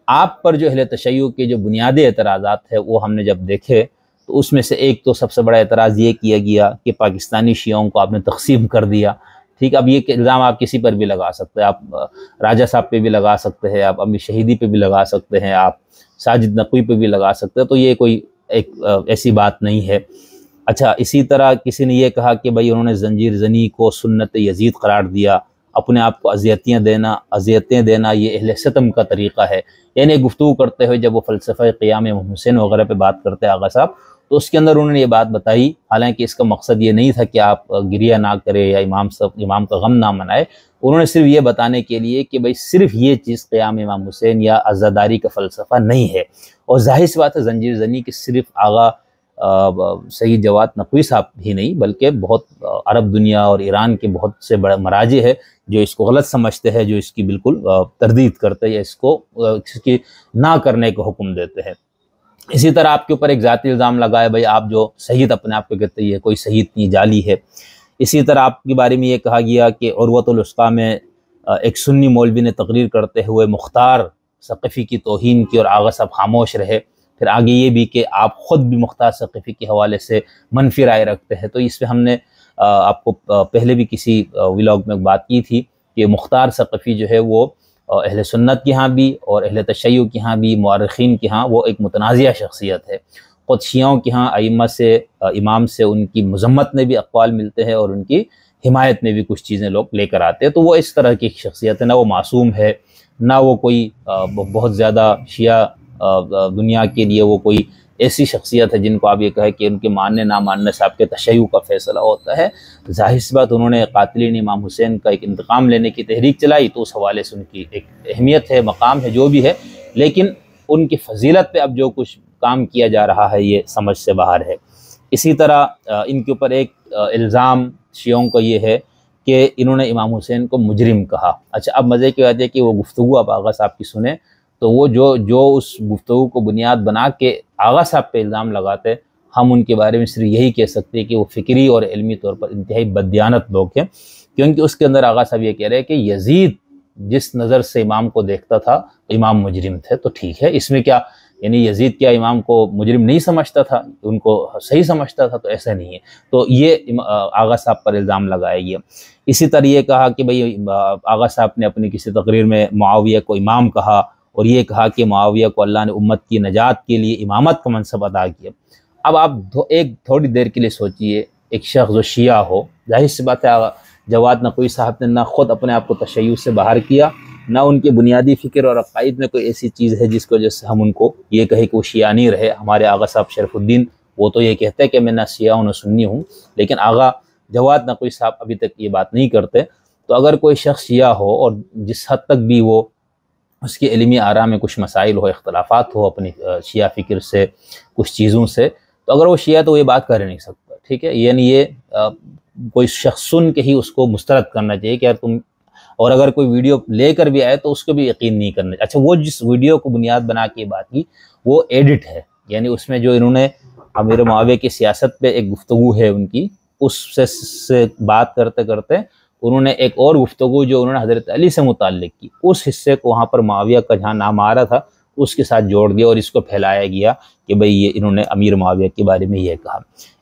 آپ پر جو اہل تشیع کے جو بنیادی اعتراضات ہیں وہ ہم نے جب دیکھے تو اس میں سے ایک تو سب سے بڑا اعتراض یہ کیا گیا کہ پاکستانی شیعوں کو آپ نے تقسیم کر دیا. ٹھیک، اب یہ الزام آپ کسی پر بھی لگا سکتے ہیں، آپ راجہ صاحب پہ بھی لگا سکتے ہیں، آپ امیر شہیدی پہ بھی لگا سکتے ہیں، آپ ساجد نقوی پہ بھی لگا سکتے ہیں، تو یہ کوئی ایک ایسی بات نہیں ہے. اچھا، اسی طرح کسی نے یہ کہا کہ بھئی انہوں نے زنجیر زنی کو سنت یزید قرار دیا، اپنے آپ کو اذیتیں دینا یہ اہل ستم کا طریقہ ہے. یعنی گفتگو کرتے ہوئے جب وہ فلسفہ قیام امام حسین وغیرہ پہ بات کرتے ہیں آغا صاحب، تو اس کے اندر انہوں نے یہ بات بتائی، حالانکہ اس کا مقصد یہ نہیں تھا کہ آپ گریہ نہ کرے یا امام کا غم نہ منائے. انہوں نے صرف یہ بتانے کے لیے کہ بھئی صرف یہ چیز قیام امام حسین یا عزاداری کا فلسفہ نہیں ہے. اور ظاہر سی بات ہے زنجیر زنی کی صرف آغا سید جواد نقوی صاحب ہی نہیں بلکہ بہت عرب دنیا اور ایران کے بہت سے بڑے مراجع ہے جو اس کو غلط سمجھتے ہیں، جو اس کی بالکل تردید کرتے ہیں یا اس کی نہ کرنے کا حکم دیتے ہیں. اسی طرح آپ کے اوپر ایک ذاتی الزام لگائے، بھئی آپ جو سید اپنے آپ کو کہتے ہیں یہ کوئی سید نہیں، جعلی ہے. اسی طرح آپ کے بارے میں یہ کہا گیا کہ عروۃ الوثقیٰ میں ایک سنی مولوی نے تقریر کرتے ہوئے مختار ثقفی کی توہین کی اور آغا صاحب خاموش رہے. پھر آگے یہ بھی کہ آپ خود بھی مختار ثقفی کے حوالے سے منفی رائے رکھتے ہیں. تو اس پہ ہم نے آپ کو پہلے بھی کسی ولاگ میں بات کی تھی کہ مختار ثقفی جو ہے وہ اہل سنت کے ہاں بھی اور اہل تشیع کے ہاں بھی، مورخین کے ہاں وہ ایک متنازعہ شخصیت ہے. خود شیعوں کے ہاں ائمہ سے، امام سے ان کی مذمت میں بھی اقوال ملتے ہیں اور ان کی حمایت میں بھی کچھ چیزیں لوگ لے کر آتے ہیں. تو وہ اس طرح کی شخصیت ہے، نہ وہ معصوم ہے، نہ وہ کوئی بہت زیادہ شیعہ دنیا کے لیے وہ کوئی ایسی شخصیت ہے جن کو آپ یہ کہیں کہ ان کے ماننے نہ ماننے سے آپ کے تشیع کا فیصلہ ہوتا ہے. ظاہر سی بات انہوں نے قاتلین امام حسین کا ایک انتقام لینے کی تحریک چلائی تو اس حوالے سے ان کی ایک اہمیت ہے، مقام ہے، جو بھی ہے، لیکن ان کی فضیلت پہ اب جو کچھ کام کیا جا رہا ہے یہ سمجھ سے باہر ہے. اسی طرح ان کے اوپر ایک الزام شیعوں کو یہ ہے کہ انہوں نے امام حسین کو مجرم کہا. اچھا، اب مزے کی بات ہے کہ وہ گفتگو آپ آغا صاحب کی سنیں تو وہ جو اس گفتگو کو بنیاد بنا کے آغا صاحب پہ الزام لگاتے، ہم ان کے بارے میں صرف یہی کہہ سکتے ہیں کہ وہ فکری اور علمی طور پر انتہائی بددیانت لوگ ہیں. کیونکہ اس کے اندر آغا صاحب یہ کہہ رہے ہیں کہ یزید جس نظر سے امام کو دیکھتا تھا امام مجرم تھے. تو ٹھیک ہے، اس میں کیا، یعنی یزید کیا امام کو مجرم نہیں سمجھتا تھا، ان کو صحیح سمجھتا تھا؟ تو ایسا نہیں ہے. تو یہ آغا صاحب پر الزام لگایا گیا. اسی طرح یہ کہا کہ بھئی آغا صاحب نے اپنی کسی تقریر میں معاویہ کو امام کہا اور یہ کہا کہ معاویہ کو اللہ نے امت کی نجات کے لیے امامت کا منصب عطا کیا. اب آپ ایک تھوڑی دیر کے لیے سوچئے، ایک شخص جو شیعہ ہو، ظاہر سی بات ہے جواد نقوی صاحب نے نہ خود اپنے آپ کو تشیع سے باہر کیا، نہ ان کے بنیادی فکر اور عقائد میں کوئی ایسی چیز ہے جس کی وجہ سے ہم ان کو یہ کہیں کہ وہ شیعہ نہیں رہے. ہمارے آغا صاحب شرف الدین وہ تو یہ کہتے ہیں کہ میں نہ شیعہ ہوں نہ سنی ہوں، لیکن آغا جواد نقوی صاحب ابھی تک یہ بات نہیں کرتے. تو اگر کوئی شخص شیعہ ہو اور جس حد تک بھی وہ اس کی علمی آراء میں کچھ مسائل ہو، اختلافات ہو اپنی شیعہ فکر سے، کچھ چیزوں سے، تو اگر وہ شیعہ تو وہ یہ بات کر نہیں سکتا. ٹھیک ہے، یعنی یہ کوئی شخص سن کے ہی اس کو مسترد کرنا چاہیے کہ یار تم، اور اگر کوئی ویڈیو لے کر بھی آئے تو اس کو بھی یقین نہیں کرنا چاہیے. اچھا، وہ جس ویڈیو کو بنیاد بنا کے بات کی وہ ایڈٹ ہے، یعنی اس میں جو انہوں نے امیر معاویہ کی سیاست پہ ایک گفتگو ہے ان کی، اس سے بات کرتے کرتے انہوں نے ایک اور گفتگو جو انہوں نے حضرت علی سے متعلق کی، اس حصے کو وہاں پر معاویہ کا جہاں نام آ رہا تھا اس کے ساتھ جوڑ دیا اور اس کو پھیلایا گیا کہ بھئی یہ انہوں نے امیر معاویہ کے بارے میں یہ کہا.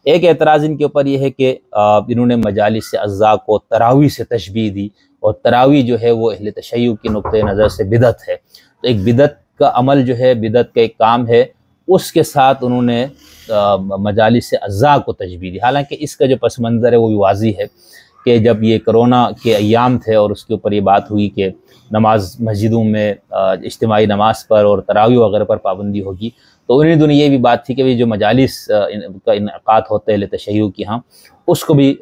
ایک اعتراض ان کے اوپر یہ ہے کہ انہوں نے مجالس اعضاء کو تراویح سے تشبیہ دی، اور تراویح جو ہے وہ اہل تشیع کی نقطۂ نظر سے بدعت ہے. تو ایک بدعت کا عمل جو ہے، بدعت کا ایک کام ہے، اس کے ساتھ انہوں نے مجالس اعضاء کو تشبیہ دی. حالانکہ اس کا جو پس منظر ہے وہ بھی واضح ہے کہ جب یہ کرونا کے ایام تھے اور اس کے اوپر یہ بات ہوئی کہ نماز مسجدوں میں اجتماعی نماز پر اور تراویح وغیرہ پر پابندی ہوگی، تو انہیں دنوں یہ بھی بات تھی کہ جو مجالس کا انعقاد ہوتے ہیں تشیع کی ہاں اس کو بھی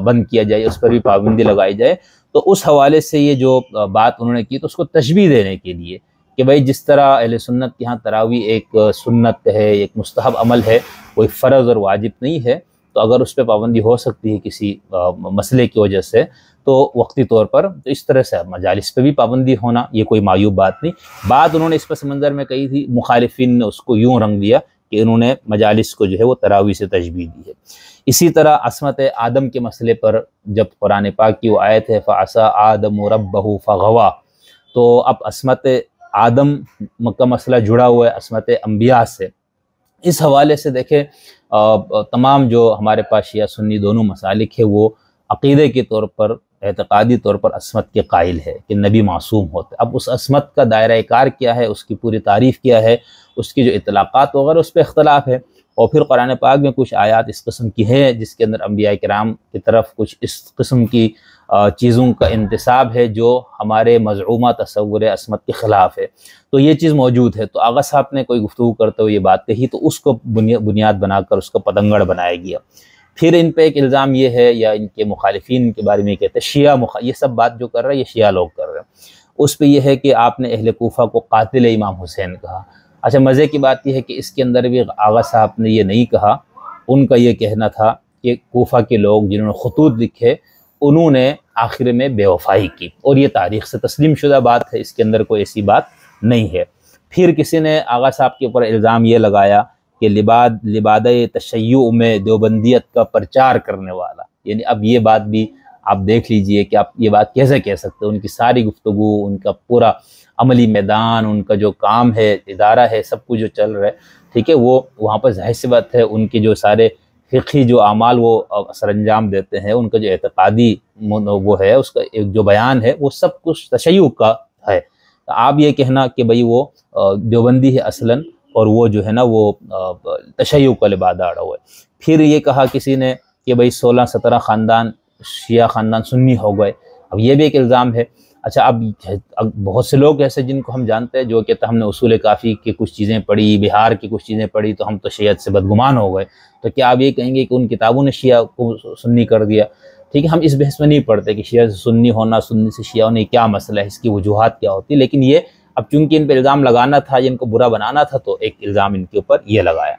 بند کیا جائے، اس پر بھی پابندی لگائی جائے. تو اس حوالے سے یہ جو بات انہوں نے کی تو اس کو تشبیہ دینے کے لیے کہ بھئی جس طرح اہل سنت کے ہاں تراویح ایک سنت ہے، ایک مستحب عمل ہے، کوئی فرض اور واجب نہیں ہے، تو اگر اس پہ پابندی ہو سکتی ہے کسی مسئلے کی وجہ سے تو وقتی طور پر، تو اس طرح سے مجالس پہ بھی پابندی ہونا یہ کوئی معیوب بات نہیں. بات انہوں نے اس پس منظر میں کہی تھی، مخالفین نے اس کو یوں رنگ دیا کہ انہوں نے مجالس کو جو ہے وہ تراویح سے تشبیہ دی ہے. اسی طرح عصمت آدم کے مسئلے پر جب قرآن پاک کی وہ آیت ہے فَعَصَىٰ آدَمُ رَبَّهُ فَغَوَىٰ، تو اب عصمت آدم کا مسئلہ جڑا ہوا ہے عصمت انبیاء سے۔ اس حوالے سے دیکھیں تمام جو ہمارے پاس شیعہ سنی دونوں مسالک ہے وہ عقیدے کے طور پر، اعتقادی طور پر عصمت کے قائل ہے کہ نبی معصوم ہوتے۔ اب اس عصمت کا دائرہ کار کیا ہے، اس کی پوری تعریف کیا ہے، اس کی جو اطلاقات وغیرہ اس پہ اختلاف ہے۔ اور پھر قرآن پاک میں کچھ آیات اس قسم کی ہے جس کے اندر انبیاء کرام کی طرف کچھ اس قسم کی چیزوں کا انتساب ہے جو ہمارے مزعومہ تصور عصمت کے خلاف ہے۔ تو یہ چیز موجود ہے۔ تو آغا صاحب نے کوئی گفتگو کرتے ہوئے یہ بات کہی تو اس کو بنیاد بنا کر اس کو پتنگڑ بنایا گیا۔ پھر ان پہ ایک الزام یہ ہے، یا ان کے مخالفین کے بارے میں یہ کہتے ہیں شیعہ یہ سب بات جو کر رہے ہیں یہ شیعہ لوگ کر رہے ہیں، اس پہ یہ ہے کہ آپ نے اہل کوفہ کو قاتل امام حسین کہا۔ اچھا، مزے کی بات یہ ہے کہ اس کے اندر بھی آغا صاحب نے یہ نہیں کہا، ان کا یہ کہنا تھا کہ کوفہ کے لوگ جنہوں نے خطوط لکھے انہوں نے آخر میں بے وفائی کی، اور یہ تاریخ سے تسلیم شدہ بات ہے، اس کے اندر کوئی ایسی بات نہیں ہے۔ پھر کسی نے آغا صاحب کے اوپر الزام یہ لگایا کہ لبادہ تشیع میں دیوبندیت کا پرچار کرنے والا، یعنی اب یہ بات بھی آپ دیکھ لیجئے کہ آپ یہ بات کیسے کہہ سکتے ہیں۔ ان کی ساری گفتگو، ان کا پورا عملی میدان، ان کا جو کام ہے، ادارہ ہے، سب کچھ جو چل رہا ہے، ٹھیک ہے، وہ وہاں پر ظاہر سی بات ہے ان کے جو سارے فقہی جو اعمال وہ سر انجام دیتے ہیں، ان کا جو اعتقادی وہ ہے، اس کا ایک جو بیان ہے وہ سب کچھ تشیع کا ہے۔ آپ یہ کہنا کہ بھئی وہ دیوبندی ہے اصلاً، اور وہ جو ہے نا وہ تشیع کا لبادہ اڑا ہوا ہے۔ پھر یہ کہا کسی نے کہ بھئی 16-17 خاندان شیعہ خاندان سنی ہو گئے، اب یہ بھی ایک الزام ہے۔ اچھا، اب بہت سے لوگ ایسے جن کو ہم جانتے ہیں جو کہتے ہیں ہم نے اصول کافی کی کچھ چیزیں پڑھی، بہار کی کچھ چیزیں پڑھی تو ہم تو شیعت سے بدگمان ہو گئے، تو کیا آپ یہ کہیں گے کہ ان کتابوں نے شیعہ کو سنی کر دیا؟ ٹھیک ہے، ہم اس بحث میں نہیں پڑھتے کہ شیعہ سے سنی ہونا، سنی سے شیعہ ہونے کیا مسئلہ ہے، اس کی وجوہات کیا ہوتی، لیکن یہ اب چونکہ ان پہ الزام لگانا تھا یا ان کو برا بنانا تھا تو ایک الزام ان کے اوپر یہ لگایا۔